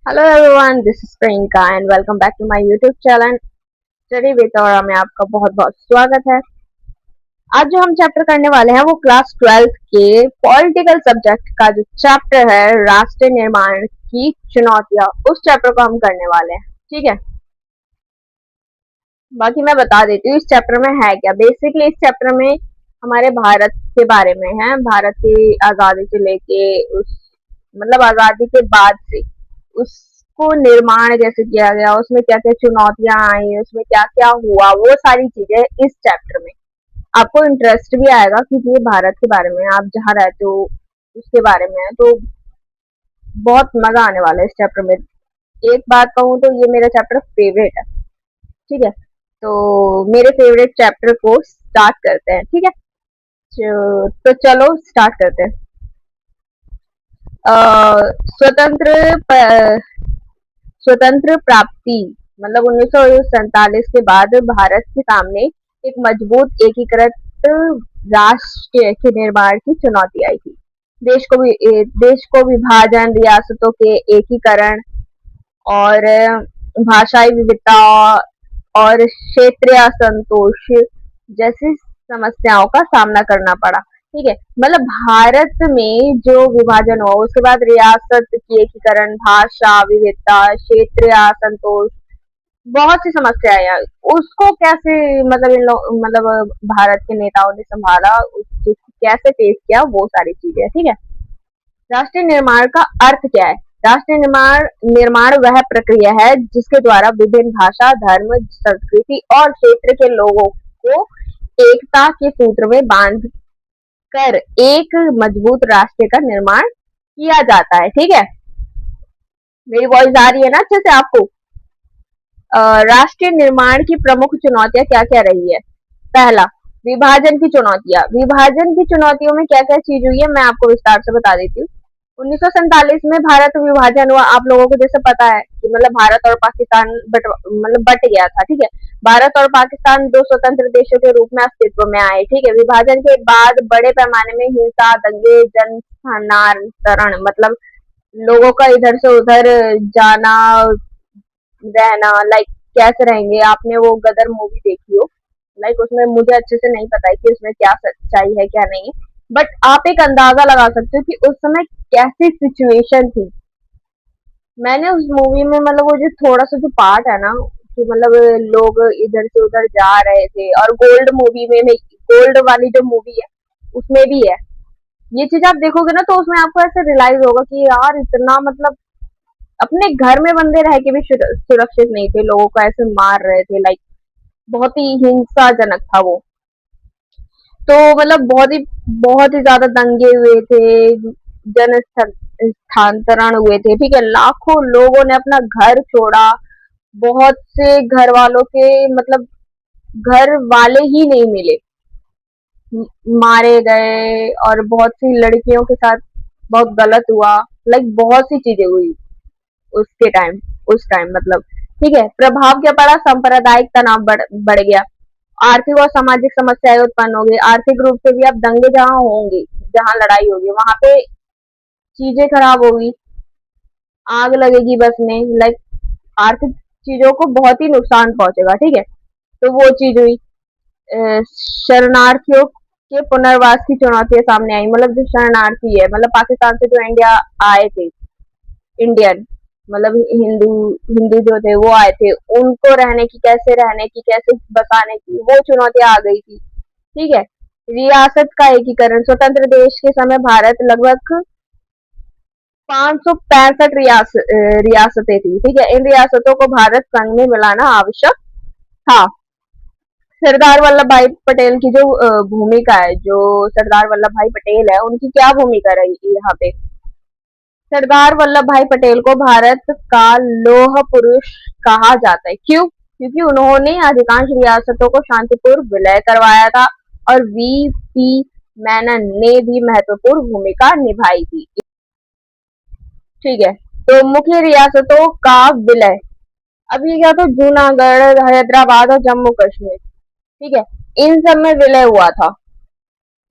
Hello everyone, this is Priyanka and welcome back to my YouTube channel study with और में आपका बहुत बहुत स्वागत है। आज जो हम चैप्टर करने वाले हैं वो क्लास 12th के पॉलिटिकल सब्जेक्ट का जो चैप्टर है राष्ट्र निर्माण की चुनौतियां, उस चैप्टर को हम करने वाले हैं। ठीक है, बाकी मैं बता देती हूँ इस चैप्टर में है क्या। बेसिकली इस चैप्टर में हमारे भारत के बारे में है, भारत की आजादी से लेके उस मतलब आजादी के बाद से उसको निर्माण कैसे किया गया, उसमें क्या क्या चुनौतियां आई, उसमें क्या क्या हुआ, वो सारी चीजें इस चैप्टर में। आपको इंटरेस्ट भी आएगा क्योंकि ये भारत के बारे में, आप जहाँ रहते हो उसके बारे में है, तो बहुत मजा आने वाला है इस चैप्टर में। एक बात कहूँ तो ये मेरा चैप्टर फेवरेट है। ठीक है, तो मेरे फेवरेट चैप्टर को स्टार्ट करते हैं। ठीक है, तो चलो स्टार्ट करते हैं। स्वतंत्र स्वतंत्र प्राप्ति मतलब 1947 के बाद भारत के सामने एक मजबूत एकीकृत राष्ट्र के निर्माण की चुनौती आई थी। देश को विभाजन, रियासतों के एकीकरण और भाषाई विविधता और क्षेत्रीय असंतोष जैसी समस्याओं का सामना करना पड़ा। ठीक है, मतलब भारत में जो विभाजन हुआ उसके बाद रियासत की एकीकरण, भाषा विविधता, क्षेत्रीय असंतोष, बहुत सी समस्याएं आई। उसको कैसे मतलब भारत के नेताओं ने संभाला, उसको कैसे फेस किया, वो सारी चीजें। ठीक है, राष्ट्रीय निर्माण का अर्थ क्या है? राष्ट्रीय निर्माण निर्माण वह प्रक्रिया है जिसके द्वारा विभिन्न भाषा, धर्म, संस्कृति और क्षेत्र के लोगों को एकता के सूत्र में बांध कर एक मजबूत राष्ट्र का निर्माण किया जाता है। ठीक है, मेरी वॉइस आ रही है ना अच्छे से आपको? राष्ट्रीय निर्माण की प्रमुख चुनौतियां क्या क्या रही है? पहला, विभाजन की चुनौतियां। विभाजन की चुनौतियों में क्या क्या चीज हुई है मैं आपको विस्तार से बता देती हूँ। 1947 में भारत विभाजन हुआ, आप लोगों को जैसे पता है कि मतलब भारत और पाकिस्तान बट गया था। ठीक है, भारत और पाकिस्तान दो स्वतंत्र देशों के रूप में अस्तित्व में आए। ठीक है, विभाजन के बाद बड़े पैमाने में हिंसा, दंगे, जन स्थानांतरण मतलब लोगों का इधर से उधर जाना, रहना, लाइक कैसे रहेंगे। आपने वो गदर मूवी देखी हो, लाइक उसमें मुझे अच्छे से नहीं पता है कि उसमें क्या सच्चाई है क्या नहीं है, बट आप एक अंदाजा लगा सकते हो कि उस समय कैसी सिचुएशन थी। मैंने उस मूवी में मतलब वो जो थोड़ा सा जो पार्ट है ना कि मतलब लोग इधर से उधर जा रहे थे, और गोल्ड मूवी में गोल्ड वाली जो मूवी है उसमें भी है ये चीज। आप देखोगे ना तो उसमें आपको ऐसे रियलाइज होगा कि यार इतना मतलब अपने घर में बंदे रह के भी सुरक्षित नहीं थे, लोगों को ऐसे मार रहे थे, लाइक बहुत ही हिंसाजनक था वो। तो मतलब बहुत ही ज्यादा दंगे हुए थे, जन स्थानांतरण हुए थे। ठीक है, लाखों लोगों ने अपना घर छोड़ा, बहुत से घर वालों के मतलब घर वाले ही नहीं मिले, मारे गए, और बहुत सी लड़कियों के साथ बहुत गलत हुआ, लाइक बहुत सी चीजें हुई उसके टाइम, उस टाइम मतलब। ठीक है, प्रभाव क्या पड़ा? सांप्रदायिक तनाव बढ़ गया, आर्थिक और सामाजिक समस्याएं उत्पन्न होगी। आर्थिक रूप से भी अब दंगे जहाँ होंगे, जहाँ लड़ाई होगी वहां पे चीजें खराब होगी, आग लगेगी बस में, लाइक आर्थिक चीजों को बहुत ही नुकसान पहुंचेगा। ठीक है, तो वो चीज हुई। शरणार्थियों के पुनर्वास की चुनौतियां सामने आई, मतलब जो शरणार्थी है मतलब पाकिस्तान से जो इंडिया आए थे, इंडियन मतलब हिंदू हिंदू जो थे वो आए थे, उनको रहने की कैसे बसाने की वो चुनौतियां आ गई थी। ठीक है, रियासत का एकीकरण। स्वतंत्र देश के समय भारत लगभग 565 रियासतें थी। ठीक है, इन रियासतों को भारत संघ में मिलाना आवश्यक था। सरदार वल्लभ भाई पटेल की जो भूमिका है, जो सरदार वल्लभ भाई पटेल है उनकी क्या भूमिका रही यहाँ पे? सरदार वल्लभ भाई पटेल को भारत का लौह पुरुष कहा जाता है। क्यों? क्योंकि उन्होंने अधिकांश रियासतों को शांतिपूर्ण विलय करवाया था, और वीपी मेनन ने भी महत्वपूर्ण भूमिका निभाई थी। ठीक है, तो मुख्य रियासतों का विलय, अब ये क्या, तो जूनागढ़, हैदराबाद और जम्मू कश्मीर। ठीक है, इन सब में विलय हुआ था।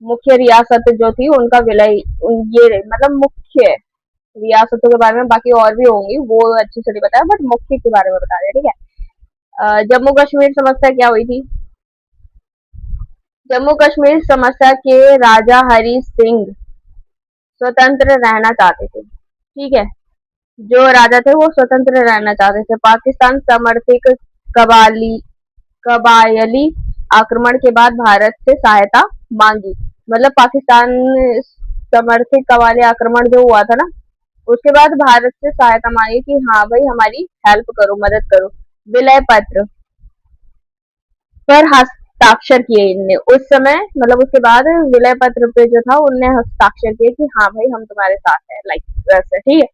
मुख्य रियासत जो थी उनका विलय, ये मतलब मुख्य है। रियासतों के बारे में बाकी और भी होंगी, वो अच्छे से नहीं बताया, बट मुख्य के बारे में बता रहे हैं, ठीक है। जम्मू कश्मीर समस्या क्या हुई थी? जम्मू कश्मीर समस्या के राजा हरि सिंह स्वतंत्र रहना चाहते थे, ठीक है। जो राजा थे वो स्वतंत्र रहना चाहते थे। पाकिस्तान समर्थित कबाली कबायली आक्रमण के बाद भारत से सहायता मांगी। मतलब पाकिस्तान समर्थित कबायली आक्रमण जो हुआ था ना, उसके बाद भारत से सहायता मांगी कि हाँ भाई हमारी हेल्प करो, मदद करो। विलय पत्र पर हस्ताक्षर किए इनने उस समय, मतलब उसके बाद विलय पत्र पे जो था उनने हस्ताक्षर किए कि हाँ भाई हम तुम्हारे साथ है, लाइक वैसे, ठीक है।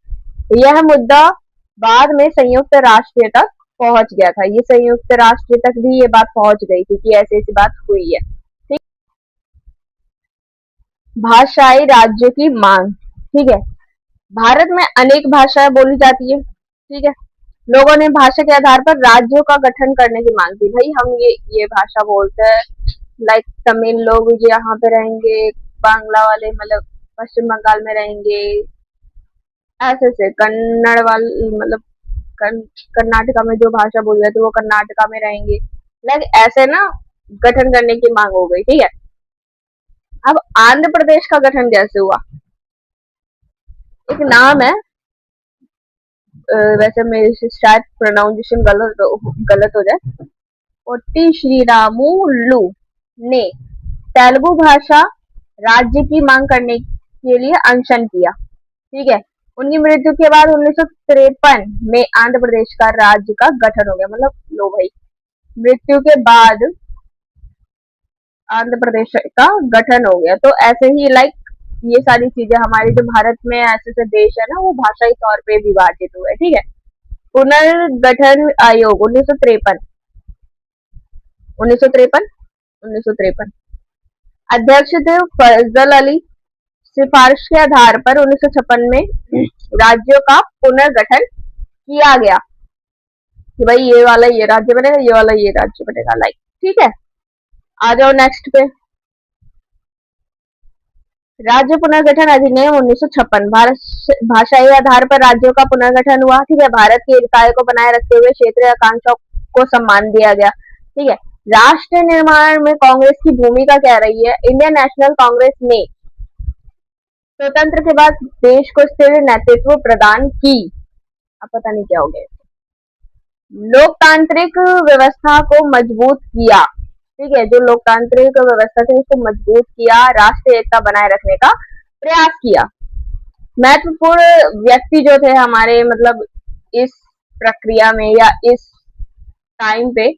यह मुद्दा बाद में संयुक्त राष्ट्र तक पहुंच गया था। ये संयुक्त राष्ट्र तक भी ये बात पहुंच गई थी कि ऐसी ऐसी बात हुई है, ठीक। भाषाई राज्य की मांग, ठीक है। भारत में अनेक भाषाएं बोली जाती है, ठीक है। लोगों ने भाषा के आधार पर राज्यों का गठन करने की मांग की। भाई हम ये भाषा बोलते हैं, लाइक तमिल लोग यहाँ पे रहेंगे, बांग्ला वाले मतलब पश्चिम बंगाल में रहेंगे, ऐसे से कन्नड़ वाले मतलब कर्नाटका में जो भाषा बोल रहे थे वो कर्नाटका में रहेंगे, लाइक ऐसे ना गठन करने की मांग हो गई, ठीक है। अब आंध्र प्रदेश का गठन कैसे हुआ? एक नाम है, वैसे मेरे से शायद प्रोनाउंसिएशन गलत हो जाए। पोट्टी श्रीरामुलु ने तेलुगु भाषा राज्य की मांग करने के लिए अनशन किया, ठीक है। उनकी मृत्यु के बाद 1953 में आंध्र प्रदेश का राज्य का गठन हो गया। मतलब लो भाई, मृत्यु के बाद आंध्र प्रदेश का गठन हो गया। तो ऐसे ही लाइक ये सारी चीजें हमारे जो भारत में ऐसे ऐसे देश है ना, वो भाषाई तौर पे विभाजित हुए, ठीक है। पुनर्गठन आयोग 1953, 1953, 1953 अध्यक्ष थे फजल अली। सिफारिश के आधार पर 1956 में राज्यों का पुनर्गठन किया गया कि भाई ये वाला ये राज्य बनेगा, ये वाला ये राज्य बनेगा, लाइक, ठीक है। आ जाओ नेक्स्ट पे। राज्य पुनर्गठन अधिनियम 1956। भारत भाषाई आधार पर राज्यों का पुनर्गठन हुआ, ठीक है। भारत की एकता को बनाए रखते हुए क्षेत्रीय आकांक्षाओं को सम्मान दिया गया, ठीक है। राष्ट्र निर्माण में कांग्रेस की भूमिका क्या रही है? इंडियन नेशनल कांग्रेस ने स्वतंत्र के बाद देश को स्थिर नेतृत्व प्रदान की। अब पता नहीं क्या हो गया। लोकतांत्रिक व्यवस्था को मजबूत किया, ठीक है। जो लोकतांत्रिक व्यवस्था थी उसको मजबूत किया, राष्ट्रीय एकता बनाए रखने का प्रयास किया। महत्वपूर्ण व्यक्ति जो थे हमारे मतलब इस प्रक्रिया में या इस टाइम पे,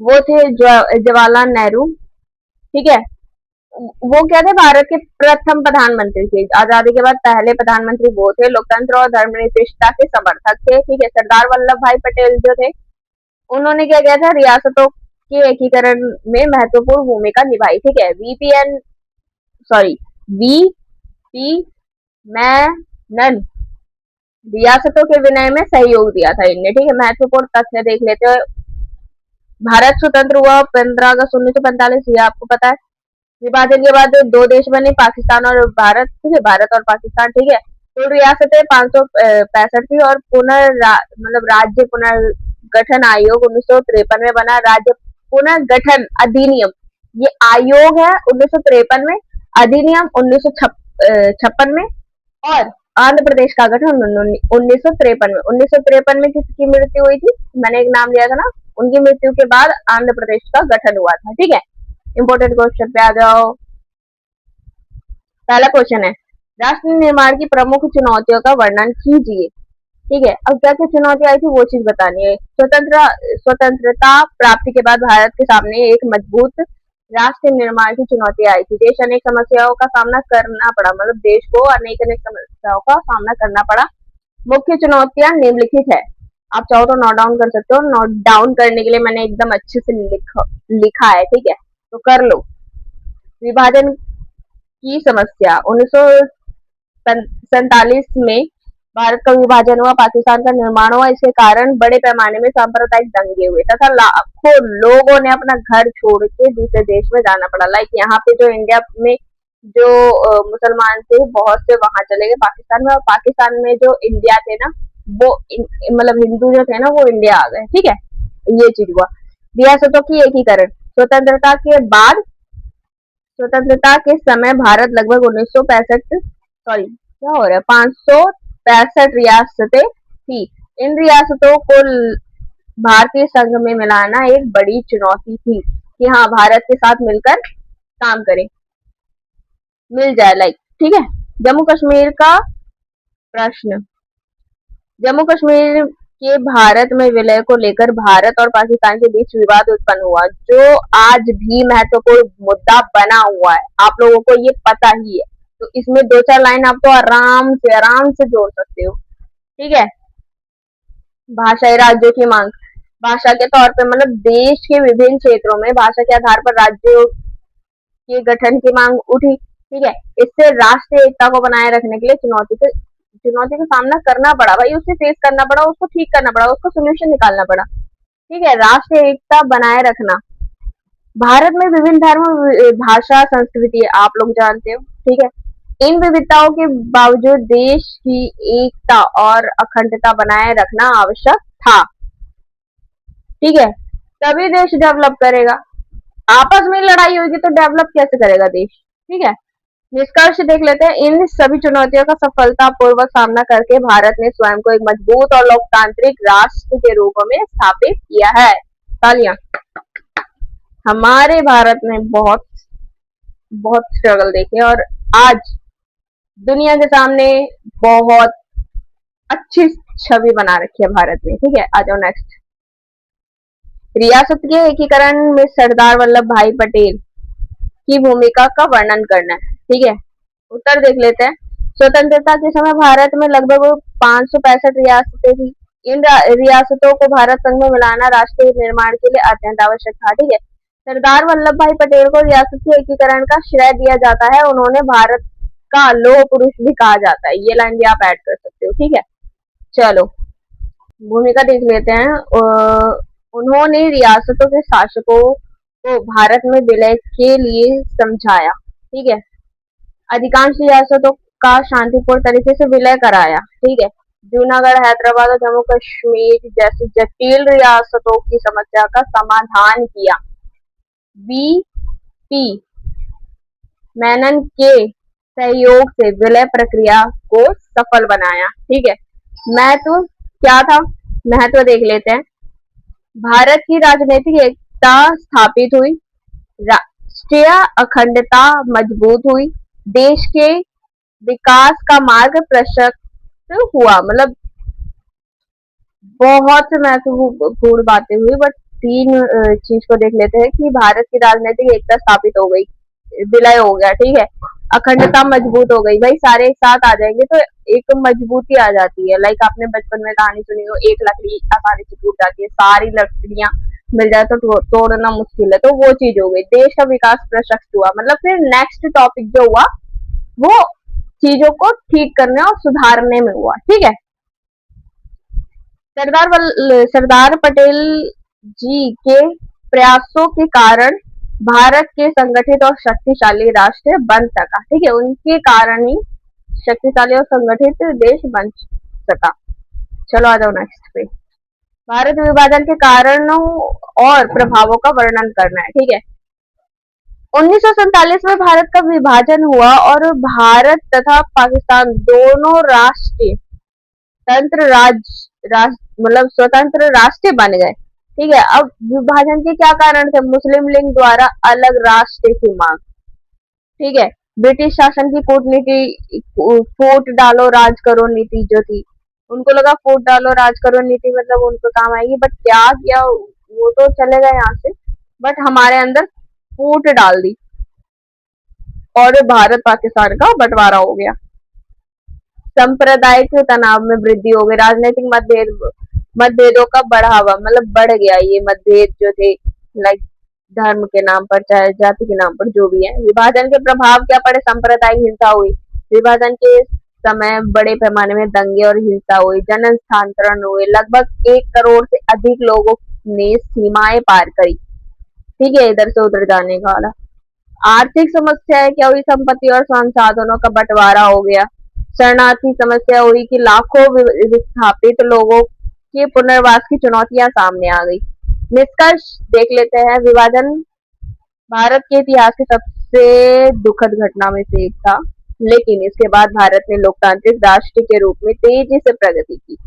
वो थे जवाहरलाल नेहरू, ठीक है। वो क्या थे? भारत के प्रथम प्रधानमंत्री थे। आजादी के बाद पहले प्रधानमंत्री वो थे। लोकतंत्र और धर्मनिरपेक्षता के समर्थक थे, ठीक है। सरदार वल्लभ भाई पटेल जो थे, उन्होंने क्या किया था? रियासतों के एकीकरण में महत्वपूर्ण भूमिका निभाई, ठीक है। वीपीएन सॉरी वीपी मैनन रियासतों के विनय में सहयोग दिया था इनने, ठीक है। महत्वपूर्ण तथ्य देख लेते हैं। भारत स्वतंत्र हुआ 15 अगस्त 1945, ये आपको पता है। विभाजन के बाद दो देश बने, पाकिस्तान और भारत, ठीक है। भारत और पाकिस्तान, ठीक है। कुल रियासतें 565 थी और मतलब राज्य पुनर्गठन आयोग 1953 में बना। राज्य पुनर्गठन अधिनियम, ये आयोग है 1953 में, अधिनियम 1956 में, और आंध्र प्रदेश का गठन 1953 में। 1953 में किसकी मृत्यु हुई थी? मैंने एक नाम लिया था ना, उनकी मृत्यु के बाद आंध्र प्रदेश का गठन हुआ था, ठीक है। इंपोर्टेंट क्वेश्चन पे आ जाओ। पहला क्वेश्चन है, राष्ट्र निर्माण की प्रमुख चुनौतियों का वर्णन कीजिए, ठीक है। अब क्या क्या चुनौती आई थी वो चीज बतानी है। स्वतंत्रता प्राप्ति के बाद भारत के सामने एक मजबूत राष्ट्र निर्माण की चुनौती आई थी। देश अनेक समस्याओं का सामना करना पड़ा, मतलब देश को अनेक अनेक समस्याओं का सामना करना पड़ा। मुख्य चुनौतियां निम्नलिखित है, आप चाहो तो नोट डाउन कर सकते हो। नोट डाउन करने के लिए मैंने एकदम अच्छे से लिखा है, ठीक है, तो कर लो। विभाजन की समस्या 1947 में भारत का विभाजन हुआ, पाकिस्तान का निर्माण हुआ। इसके कारण बड़े पैमाने में सांप्रदायिक दंगे हुए तथा लाखों लोगों ने अपना घर छोड़ के दूसरे देश में जाना पड़ा। लाइक यहाँ पे जो इंडिया में जो मुसलमान थे बहुत से वहां चले गए पाकिस्तान में, और पाकिस्तान में जो इंडिया थे ना वो मतलब हिंदू जो थे ना वो इंडिया आ गए। ठीक है, ये चीज हुआ। रियासतों की एकीकरण। स्वतंत्रता के बाद, स्वतंत्रता के समय भारत लगभग 1965, सॉरी क्या हो रहा है, 565 रियासतें थी। इन रियासतों को भारतीय संघ में मिलाना एक बड़ी चुनौती थी कि हाँ भारत के साथ मिलकर काम करें, मिल जाए लाइक। ठीक है। जम्मू कश्मीर का प्रश्न। जम्मू कश्मीर के भारत में विलय को लेकर भारत और पाकिस्तान के बीच विवाद उत्पन्न हुआ, जो आज भी महत्वपूर्ण मुद्दा बना हुआ है। आप लोगों को ये पता ही है, तो इसमें दो चार लाइन आप तो आराम से जोड़ सकते हो। ठीक है। भाषाई राज्यों की मांग। भाषा के तौर पे मतलब देश के विभिन्न क्षेत्रों में भाषा के आधार पर राज्यों के गठन की मांग उठी। ठीक है। इससे राष्ट्रीय एकता को बनाए रखने के लिए चुनौती का सामना करना पड़ा भाई, उसे फेस करना पड़ा, उसको ठीक करना पड़ा, उसको सोल्यूशन निकालना पड़ा। ठीक है। राष्ट्रीय एकता बनाए रखना। भारत में विभिन्न धर्म, भाषा, संस्कृति आप लोग जानते हो। ठीक है। इन विविधताओं के बावजूद देश की एकता और अखंडता बनाए रखना आवश्यक था। ठीक है। तभी देश डेवलप करेगा। आपस में लड़ाई होगी तो डेवलप कैसे करेगा देश। ठीक है। निष्कर्ष देख लेते हैं। इन सभी चुनौतियों का सफलतापूर्वक सामना करके भारत ने स्वयं को एक मजबूत और लोकतांत्रिक राष्ट्र के रूप में स्थापित किया है। तालियां। हमारे भारत ने बहुत बहुत स्ट्रगल देखे और आज दुनिया के सामने बहुत अच्छी छवि बना रखी है भारत ने। ठीक है, आ जाओ नेक्स्ट। रियासत के एकीकरण में सरदार वल्लभ भाई पटेल की भूमिका का वर्णन करना है। ठीक है। उत्तर देख लेते हैं। स्वतंत्रता के समय भारत में लगभग 565 रियासतें थी। इन रियासतों को भारत संघ में मिलाना राष्ट्रीय निर्माण के लिए अत्यंत आवश्यक था। ठीक है। सरदार वल्लभ भाई पटेल को रियासत के एकीकरण का श्रेय दिया जाता है। उन्होंने भारत का लौह पुरुष भी कहा जाता है। ये लाइन भी आप ऐड कर सकते हो। ठीक है। चलो भूमिका देख लेते हैं। उन्होंने रियासतों के शासकों को भारत में विलय के लिए समझाया। ठीक है। अधिकांश रियासतों का शांतिपूर्ण तरीके से विलय कराया। ठीक है। जूनागढ़, हैदराबाद और जम्मू कश्मीर जैसी जटिल रियासतों की समस्या का समाधान किया। वीपी मेनन के सहयोग से विलय प्रक्रिया को सफल बनाया। ठीक है। महत्व क्या था, महत्व देख लेते हैं। भारत की राजनीतिक एकता स्थापित हुई, राष्ट्रीय अखंडता मजबूत हुई, देश के विकास का मार्ग प्रशस्त हुआ। मतलब बहुत से महत्वपूर्ण बातें हुई, बट तीन चीज को देख लेते हैं कि भारत की राजनीतिक एकता स्थापित हो गई, विलय हो गया। ठीक है। अखंडता मजबूत हो गई। भाई सारे एक साथ आ जाएंगे तो एक मजबूती आ जाती है। लाइक आपने बचपन में कहानी सुनी हो, एक लकड़ी आसानी से टूट जाती है, सारी लकड़ियां मिल जाए तो तोड़ना मुश्किल है, तो वो चीज हो गई। देश का विकास प्रशस्त हुआ। मतलब फिर नेक्स्ट टॉपिक जो हुआ वो चीजों को ठीक करने और सुधारने में हुआ। ठीक है। सरदार पटेल जी के प्रयासों के कारण भारत के संगठित और शक्तिशाली राष्ट्र बन सका। ठीक है। उनके कारण ही शक्तिशाली और संगठित देश बन सका। चलो आ जाओ नेक्स्ट पे। भारत विभाजन के कारणों और प्रभावों का वर्णन करना है। ठीक है। 1947 में भारत का विभाजन हुआ और भारत तथा पाकिस्तान दोनों राष्ट्रीय तंत्र मतलब स्वतंत्र राष्ट्र बन गए। ठीक है। अब विभाजन के क्या कारण थे? मुस्लिम लीग द्वारा अलग राष्ट्र की मांग। ठीक है। ब्रिटिश शासन की कूटनीति, फूट डालो राज करो नीति जो थी, उनको लगा फूट डालो राज करो नीति मतलब उनको काम आएगी, बट क्या किया, वो तो चले गए यहाँ से, बट हमारे अंदर फूट डाल दी और भारत पाकिस्तान का बंटवारा हो गया। सांप्रदायिक तनाव में वृद्धि हो गई। राजनीतिक मतभेदों का बढ़ावा, मतलब बढ़ गया ये मतभेद जो थे, लाइक धर्म के नाम पर चाहे जाति के नाम पर जो भी है। विभाजन के प्रभाव क्या पड़े? सांप्रदायिक हिंसा हुई। विभाजन के समय बड़े पैमाने में दंगे और हिंसा हुई, जन स्थानांतरण हुए, लगभग 1 करोड़ से अधिक लोगों ने सीमाएं पार करी। ठीक है, इधर से उधर जाने का वाला। आर्थिक समस्याएं क्या हुई, संपत्ति और संसाधनों का बंटवारा हो गया। शरणार्थी समस्या हुई कि लाखों विस्थापित लोगों के पुनर्वास की चुनौतियां सामने आ गई। निष्कर्ष देख लेते हैं। विभाजन भारत के इतिहास की सबसे दुखद घटना में से एक था, लेकिन इसके बाद भारत ने लोकतांत्रिक राष्ट्र के रूप में तेजी से प्रगति की।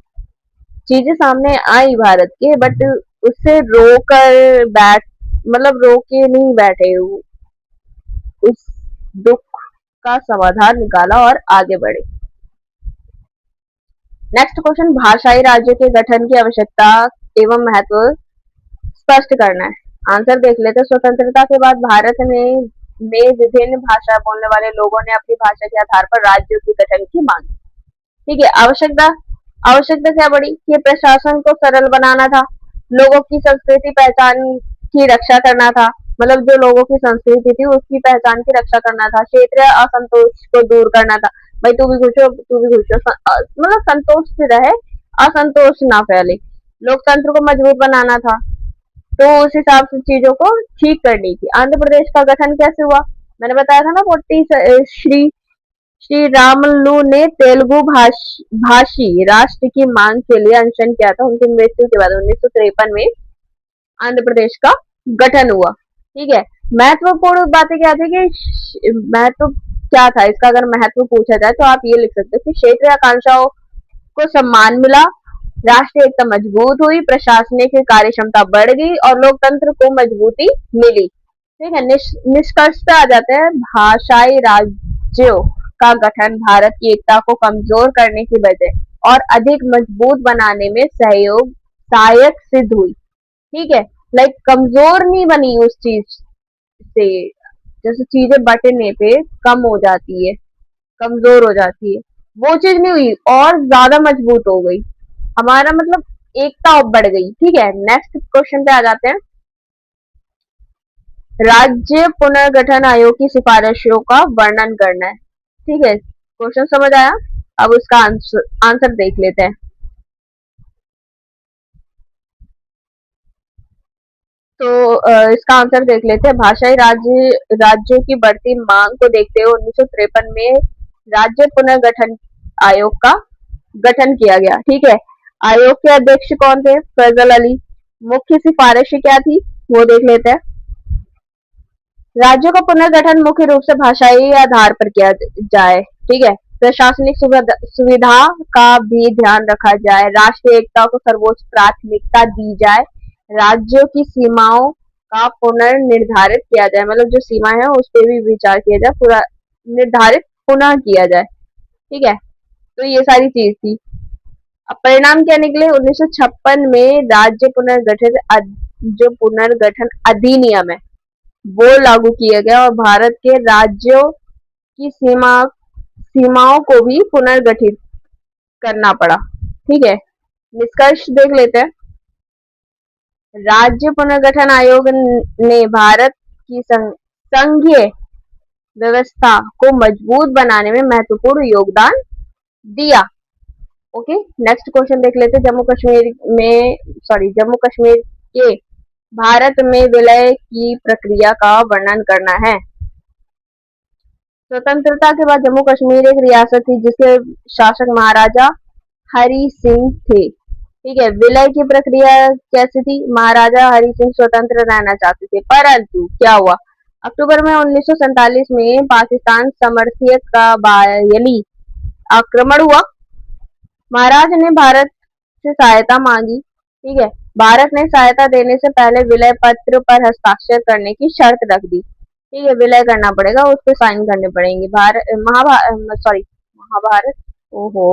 चीजें सामने आई भारत के, बट उससे रोकर बैठ मतलब रो के नहीं बैठे, उस दुख का समाधान निकाला और आगे बढ़े। नेक्स्ट क्वेश्चन, भाषाई राज्य के गठन की आवश्यकता एवं महत्व स्पष्ट करना है। आंसर देख लेते हैं। स्वतंत्रता के बाद भारत में विभिन्न भाषा बोलने वाले लोगों ने अपनी भाषा के आधार पर राज्यों के गठन की मांग की। ठीक है। आवश्यकता आवश्यकता क्या बड़ी कि प्रशासन को सरल बनाना था, लोगों की संस्कृति पहचान की रक्षा करना था, मतलब जो लोगों की संस्कृति थी उसकी पहचान की रक्षा करना था, क्षेत्रीय असंतोष को दूर करना था। भाई तू भी खुश हो, तू भी खुश हो, मतलब संतोष से रहे, असंतोष ना फैले। लोकतंत्र को मजबूत बनाना था, तो उस हिसाब से चीजों को ठीक करनी थी। आंध्र प्रदेश का गठन कैसे हुआ, मैंने बताया था ना। 40 श्री रामुलु ने तेलुगु भाषी राष्ट्र की मांग के लिए अनशन किया था। उनकी मृत्यु के बाद 1953 में आंध्र प्रदेश का गठन हुआ। ठीक है। महत्वपूर्ण बातें क्या थी कि महत्व क्या था इसका, अगर महत्व पूछा जाए तो आप ये लिख सकते हो कि क्षेत्रीय आकांक्षाओं को सम्मान मिला, राष्ट्रीय एकता मजबूत हुई, प्रशासनिक कार्य क्षमता बढ़ गई और लोकतंत्र को मजबूती मिली। ठीक है। निष्कर्ष पे आ जाते हैं। भाषाई राज्यों का गठन भारत की एकता को कमजोर करने की बजाय और अधिक मजबूत बनाने में सहायक सिद्ध हुई। ठीक है। लाइक कमजोर नहीं बनी उस चीज से, जैसे चीजें बंटने पे कम हो जाती है, कमजोर हो जाती है, वो चीज नहीं हुई और ज्यादा मजबूत हो गई। हमारा मतलब एकता बढ़ गई। ठीक है। नेक्स्ट क्वेश्चन पे आ जाते हैं। राज्य पुनर्गठन आयोग की सिफारिशों का वर्णन करना है। ठीक है। क्वेश्चन समझ आया। अब उसका आंसर देख लेते हैं। तो इसका आंसर देख लेते हैं। भाषाई राज्यों की बढ़ती मांग को देखते हुए 1953 में राज्य पुनर्गठन आयोग का गठन किया गया। ठीक है। आयोग के अध्यक्ष कौन थे, फैजल अली। मुख्य सिफारिशें क्या थी वो देख लेते हैं। राज्यों का पुनर्गठन मुख्य रूप से भाषाई आधार पर किया जाए। ठीक है। प्रशासनिक सुविधा का भी ध्यान रखा जाए, राष्ट्रीय एकता को सर्वोच्च प्राथमिकता दी जाए, राज्यों की सीमाओं का पुनर्निर्धारित किया जाए, मतलब जो सीमा है उस पर भी विचार किया जाए, पूरा निर्धारित पुनः किया जाए। ठीक है। तो ये सारी चीज थी। अब परिणाम क्या निकले, 1956 में राज्य जो पुनर्गठन अधिनियम है वो लागू किया गया और भारत के राज्यों की सीमाओं को भी पुनर्गठित करना पड़ा। ठीक है। निष्कर्ष देख लेते हैं। राज्य पुनर्गठन आयोग ने भारत की संघीय व्यवस्था को मजबूत बनाने में महत्वपूर्ण योगदान दिया। ओके। नेक्स्ट क्वेश्चन देख लेते हैं। जम्मू कश्मीर के भारत में विलय की प्रक्रिया का वर्णन करना है। स्वतंत्रता के बाद जम्मू कश्मीर एक रियासत थी जिसके शासक महाराजा हरि सिंह थे। ठीक है। विलय की प्रक्रिया कैसी थी, महाराजा हरि सिंह स्वतंत्र रहना चाहते थे, परंतु क्या हुआ, अक्टूबर में 1947 में पाकिस्तान समर्थित का बायली आक्रमण हुआ। महाराज ने भारत से सहायता मांगी। ठीक है। भारत ने सहायता देने से पहले विलय पत्र पर हस्ताक्षर करने की शर्त रख दी। ठीक है। विलय करना पड़ेगा, उस पर साइन करने पड़ेंगे। महाभारत ओहो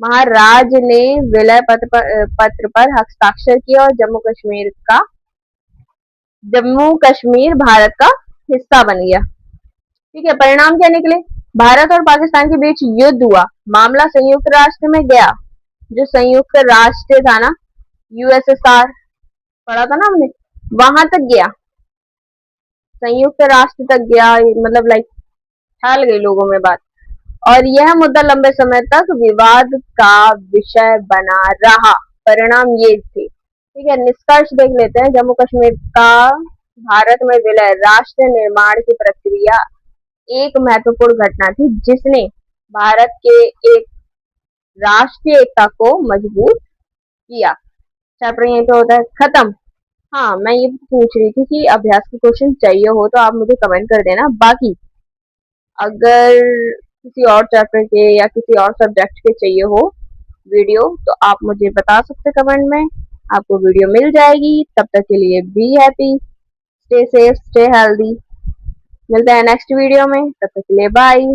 महाराज ने विलय पत्र पर हस्ताक्षर किया और जम्मू कश्मीर भारत का हिस्सा बन गया। ठीक है। परिणाम क्या निकले, भारत और पाकिस्तान के बीच युद्ध हुआ, मामला संयुक्त राष्ट्र में गया। जो संयुक्त राष्ट्र था ना, यूएसएसआर पढ़ा था ना हमने, वहां तक गया, संयुक्त राष्ट्र तक गया, मतलब लाइक फैल गई लोगों में बात, और यह मुद्दा लंबे समय तक विवाद का विषय बना रहा। परिणाम ये थे। ठीक है। निष्कर्ष देख लेते हैं। जम्मू कश्मीर का भारत में विलय राष्ट्र निर्माण की प्रक्रिया एक महत्वपूर्ण घटना थी जिसने भारत के एक राष्ट्रीय एकता को मजबूत किया। चैप्टर यहीं पे होता है खत्म। हाँ, मैं ये पूछ रही थी कि अभ्यास के क्वेश्चन चाहिए हो तो आप मुझे कमेंट कर देना। बाकी अगर किसी और चैप्टर के या किसी और सब्जेक्ट के चाहिए हो वीडियो तो आप मुझे बता सकते कमेंट में। आपको वीडियो मिल जाएगी। तब तक के लिए be happy, stay safe, stay healthy. मिलते हैं नेक्स्ट वीडियो में। तब तक के लिए बाय।